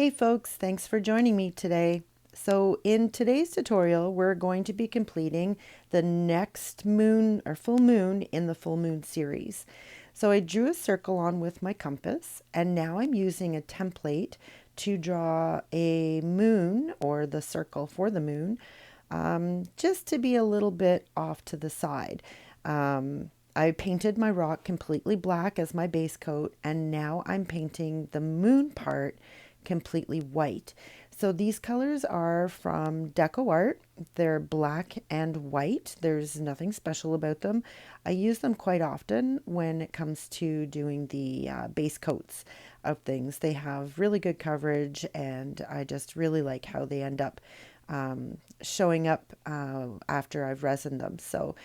Hey folks, thanks for joining me today. So in today's tutorial, we're going to be completing the next moon or full moon in the full moon series. So I drew a circle on with my compass, and now I'm using a template to draw a moon or the circle for the moon, just to be a little bit off to the side. I painted my rock completely black as my base coat, and now I'm painting the moon part completely white. So these colors are from DecoArt. They're black and white. There's nothing special about them. I use them quite often when it comes to doing the base coats of things. They have really good coverage, and I just really like how they end up showing up after I've resined them. So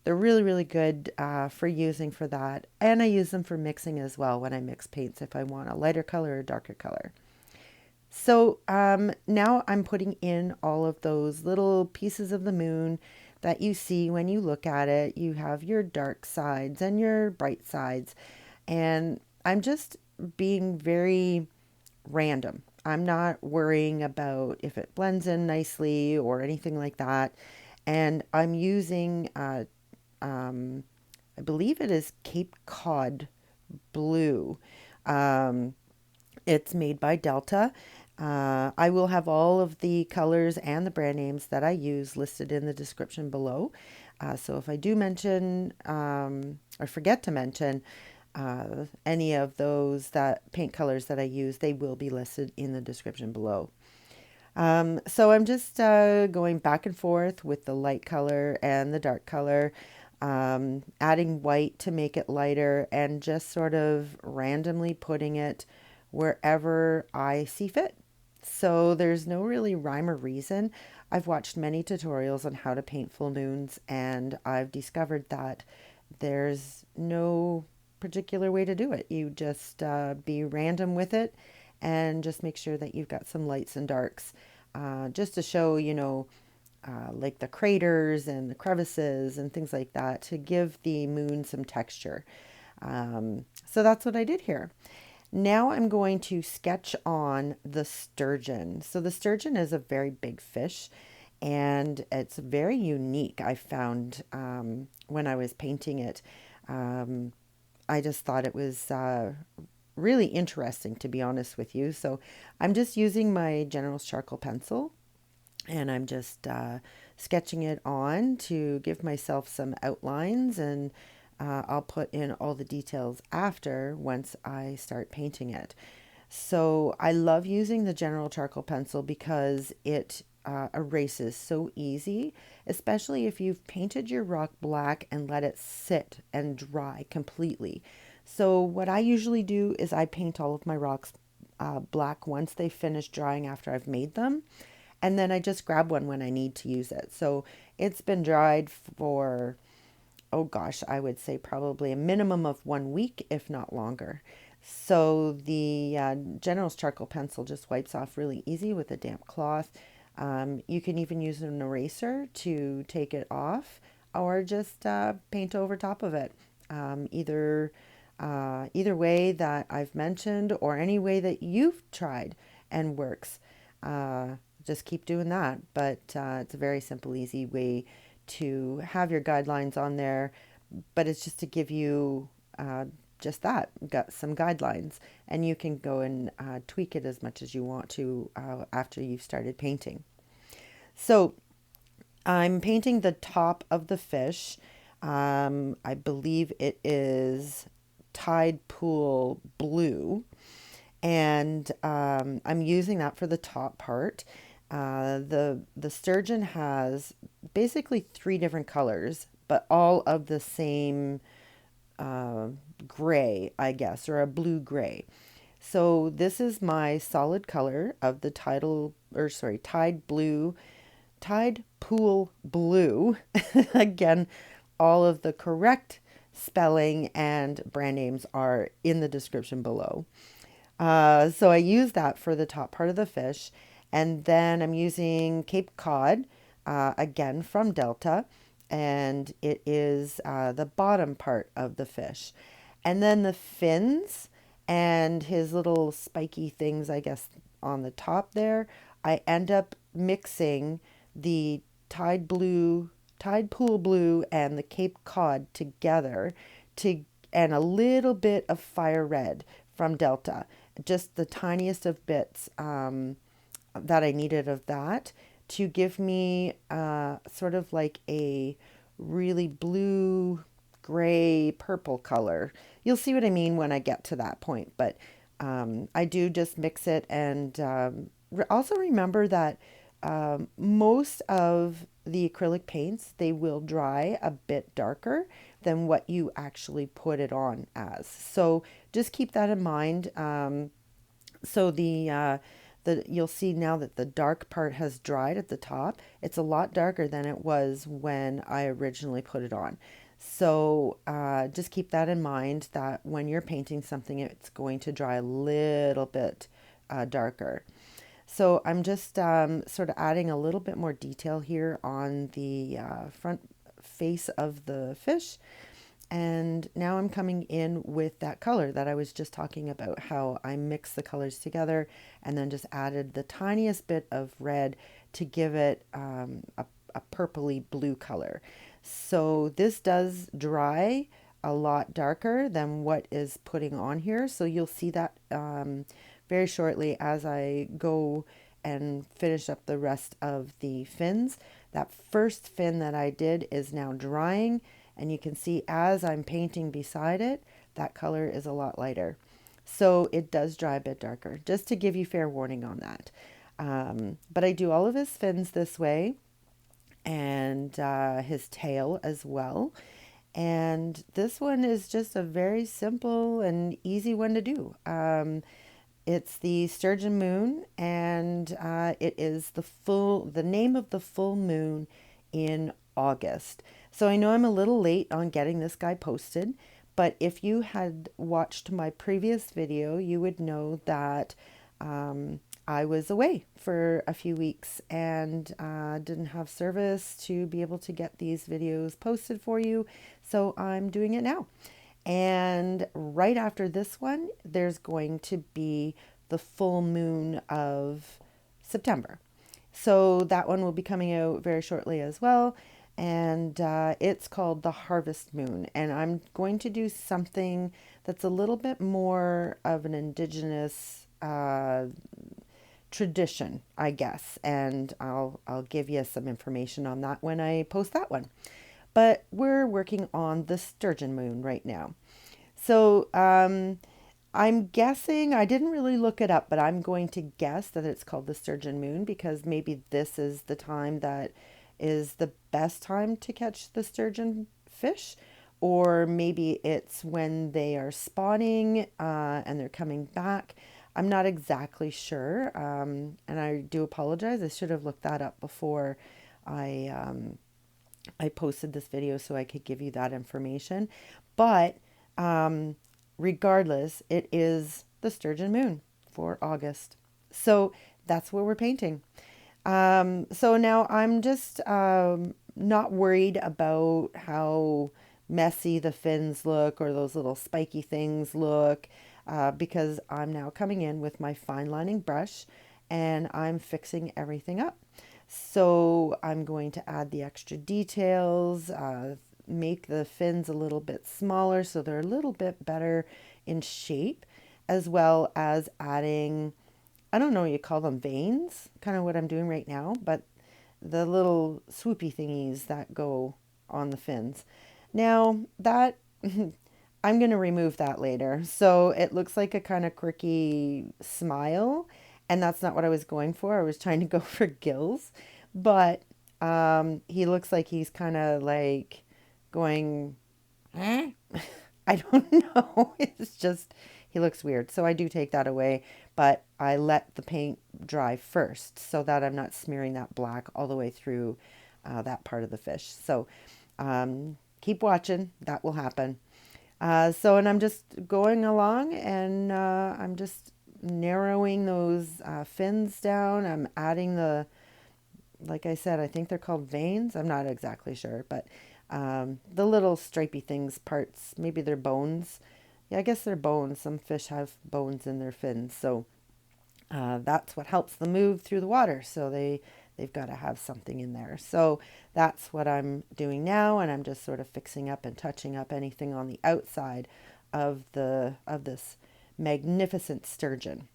they're really, really good for using for that. And I use them for mixing as well when I mix paints if I want a lighter color or darker color. So now I'm putting in all of those little pieces of the moon that you see when you look at it. You have your dark sides and your bright sides. And I'm just being very random. I'm not worrying about if it blends in nicely or anything like that. And I'm using, I believe it is Cape Cod blue. Um, it's made by Delta. I will have all of the colors and the brand names that I use listed in the description below. So if I do mention or forget to mention any of those that paint colors that I use, they will be listed in the description below. So I'm just going back and forth with the light color and the dark color, adding white to make it lighter, and just sort of randomly putting it wherever I see fit. So there's no really rhyme or reason. I've watched many tutorials on how to paint full moons, and I've discovered that there's no particular way to do it. You just be random with it and just make sure that you've got some lights and darks just to show, like the craters and the crevices and things like that to give the moon some texture. So that's what I did here. Now I'm going to sketch on the sturgeon. So the sturgeon is a very big fish, and it's very unique. I found when I was painting it. I just thought it was really interesting, to be honest with you. So I'm just using my General's charcoal pencil, and I'm just sketching it on to give myself some outlines, and I'll put in all the details after once I start painting it. So I love using the General charcoal pencil because it erases so easy, especially if you've painted your rock black and let it sit and dry completely. So what I usually do is I paint all of my rocks black once they finish drying after I've made them, and then I just grab one when I need to use it. So it's been dried for, oh gosh, I would say probably a minimum of 1 week, if not longer. So the General's charcoal pencil just wipes off really easy with a damp cloth. You can even use an eraser to take it off, or just paint over top of it. Either way that I've mentioned, or any way that you've tried and works. Just keep doing that. But it's a very simple, easy way to have your guidelines on there. But it's just to give you just that, got some guidelines, and you can go and tweak it as much as you want to after you've started painting. So I'm painting the top of the fish. I believe it is Tide Pool Blue, and I'm using that for the top part. The sturgeon has basically 3 different colors, but all of the same gray, I guess, or a blue gray. So this is my solid color of the Tide Pool Blue. Again, all of the correct spelling and brand names are in the description below. So I use that for the top part of the fish. And then I'm using Cape Cod, again from Delta, and it is the bottom part of the fish. And then the fins and his little spiky things, I guess on the top there, I end up mixing the tide pool blue and the Cape Cod together to and a little bit of fire red from Delta, just the tiniest of bits that I needed of that to give me sort of like a really blue, gray, purple color. You'll see what I mean when I get to that point, but I do just mix it and also remember that most of the acrylic paints, they will dry a bit darker than what you actually put it on as. So just keep that in mind. So the you'll see now that the dark part has dried at the top. It's a lot darker than it was when I originally put it on. So just keep that in mind that when you're painting something, it's going to dry a little bit darker. So I'm just sort of adding a little bit more detail here on the front face of the fish. And now I'm coming in with that color that I was just talking about, how I mixed the colors together and then just added the tiniest bit of red to give it a purpley blue color. So this does dry a lot darker than what is putting on here. So you'll see that very shortly as I go and finish up the rest of the fins. That first fin that I did is now drying, and you can see as I'm painting beside it, that color is a lot lighter. So it does dry a bit darker, just to give you fair warning on that. But I do all of his fins this way, and his tail as well. And this one is just a very simple and easy one to do. It's the Sturgeon moon, and it is the name of the full moon in August. So I know I'm a little late on getting this guy posted, but if you had watched my previous video, you would know that I was away for a few weeks and didn't have service to be able to get these videos posted for you. So I'm doing it now. And right after this one, there's going to be the full moon of September. So that one will be coming out very shortly as well. And it's called the Harvest Moon. And I'm going to do something that's a little bit more of an indigenous tradition, I guess. And I'll give you some information on that when I post that one. But we're working on the Sturgeon moon right now. So I'm guessing, I didn't really look it up, but I'm going to guess that it's called the Sturgeon moon because maybe this is the time that is the best time to catch the sturgeon fish, or maybe it's when they are spawning and they're coming back. I'm not exactly sure, and I do apologize. I should have looked that up before I posted this video so I could give you that information. But regardless, it is the Sturgeon moon for August. So that's what we're painting. So now I'm just not worried about how messy the fins look or those little spiky things look because I'm now coming in with my fine lining brush and I'm fixing everything up. So I'm going to add the extra details, make the fins a little bit smaller so they're a little bit better in shape, as well as adding, I don't know what you call them, veins, kind of what I'm doing right now, but the little swoopy thingies that go on the fins. Now that I'm going to remove that later. So it looks like a kind of quirky smile, and that's not what I was going for. I was trying to go for gills, but he looks like he's kind of like going, eh? I don't know. It's just, he looks weird. So I do take that away, but I let the paint dry first so that I'm not smearing that black all the way through that part of the fish. So keep watching. That will happen. And I'm just going along and I'm just narrowing those fins down. I'm adding like I said, I think they're called veins. I'm not exactly sure, but the little stripy things, parts, maybe they're bones. Yeah, I guess they're bones. Some fish have bones in their fins. So That's what helps them move through the water. So they've got to have something in there. So that's what I'm doing now, and I'm just sort of fixing up and touching up anything on the outside of this magnificent sturgeon.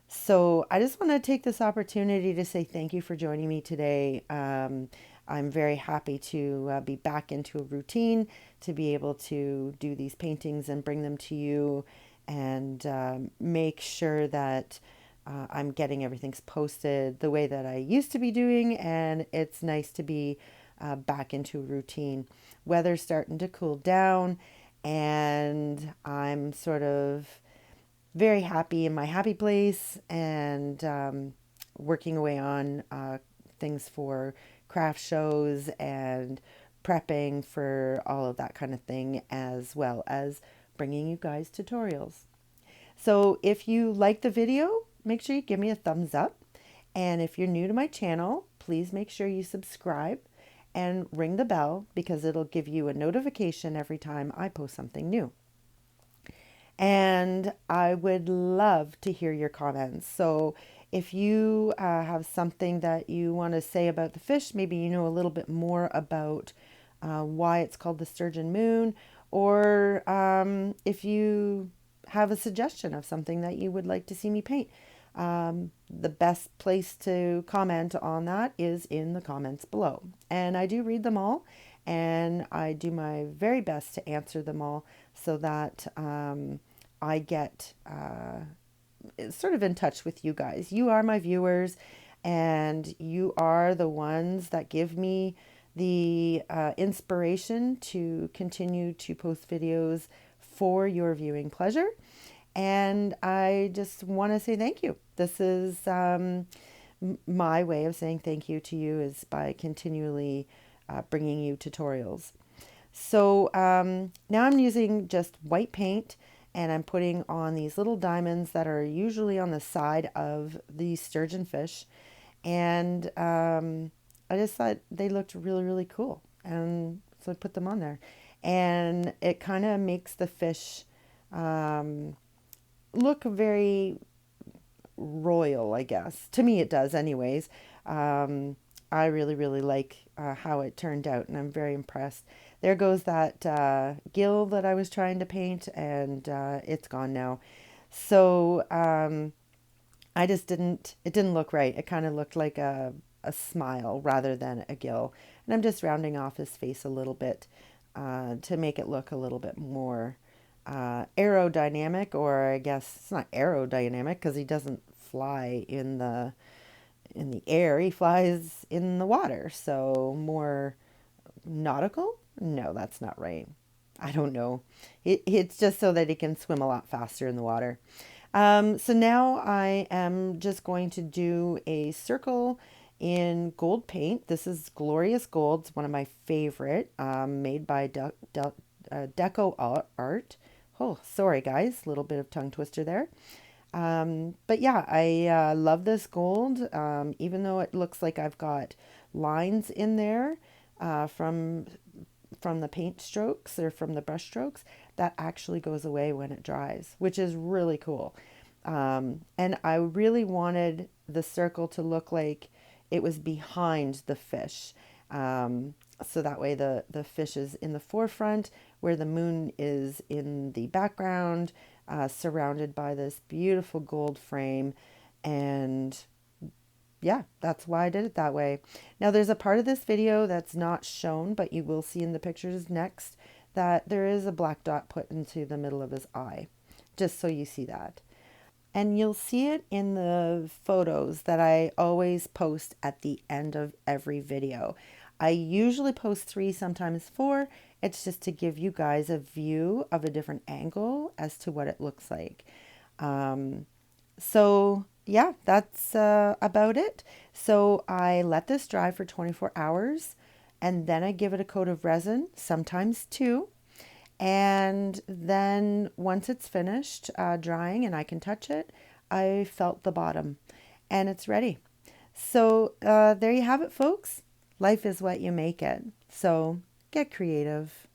So I just want to take this opportunity to say thank you for joining me today. I'm very happy to be back into a routine, to be able to do these paintings and bring them to you, and make sure that I'm getting everything's posted the way that I used to be doing. And it's nice to be back into a routine. Weather's starting to cool down, and I'm sort of very happy in my happy place, and working away on things for craft shows and prepping for all of that kind of thing, as well as bringing you guys tutorials. So if you like the video, make sure you give me a thumbs up. And if you're new to my channel, please make sure you subscribe and ring the bell, because it'll give you a notification every time I post something new. And I would love to hear your comments. So if you have something that you want to say about the fish, maybe you know a little bit more about why it's called the sturgeon moon, or if you have a suggestion of something that you would like to see me paint, the best place to comment on that is in the comments below. And I do read them all, and I do my very best to answer them all, so that I get sort of in touch with you guys. You are my viewers, and you are the ones that give me the inspiration to continue to post videos for your viewing pleasure. And I just want to say thank you. This is my way of saying thank you to you, is by continually bringing you tutorials. So now I'm using just white paint, and I'm putting on these little diamonds that are usually on the side of the sturgeon fish. And I just thought they looked really, really cool. And so I put them on there. And it kind of makes the fish look very royal, I guess. To me, it does anyways. I really, really like how it turned out, and I'm very impressed. There goes that gill that I was trying to paint, and it's gone now. So I just it didn't look right. It kind of looked like a smile rather than a gill. And I'm just rounding off his face a little bit to make it look a little bit more aerodynamic, or I guess it's not aerodynamic because he doesn't fly in the air. He flies in the water, so more nautical. No, that's not right. I don't know. It's just so that he can swim a lot faster in the water. So now I am just going to do a circle in gold paint. This is Glorious Gold. It's one of my favorite, made by DecoArt. Oh, sorry guys, a little bit of tongue twister there. But yeah, I love this gold, even though it looks like I've got lines in there from the paint strokes, or from the brush strokes. That actually goes away when it dries, which is really cool. And I really wanted the circle to look like it was behind the fish. So that way the fish is in the forefront, where the moon is in the background, surrounded by this beautiful gold frame. And yeah, that's why I did it that way. Now there's a part of this video that's not shown, but you will see in the pictures next, that there is a black dot put into the middle of his eye, just so you see that. And you'll see it in the photos that I always post at the end of every video. I usually post 3, sometimes 4. It's just to give you guys a view of a different angle as to what it looks like. So yeah, that's about it. So I let this dry for 24 hours, and then I give it a coat of resin, sometimes 2. And then once it's finished drying and I can touch it, I felt the bottom, and it's ready. So there you have it, folks. Life is what you make it. So get creative.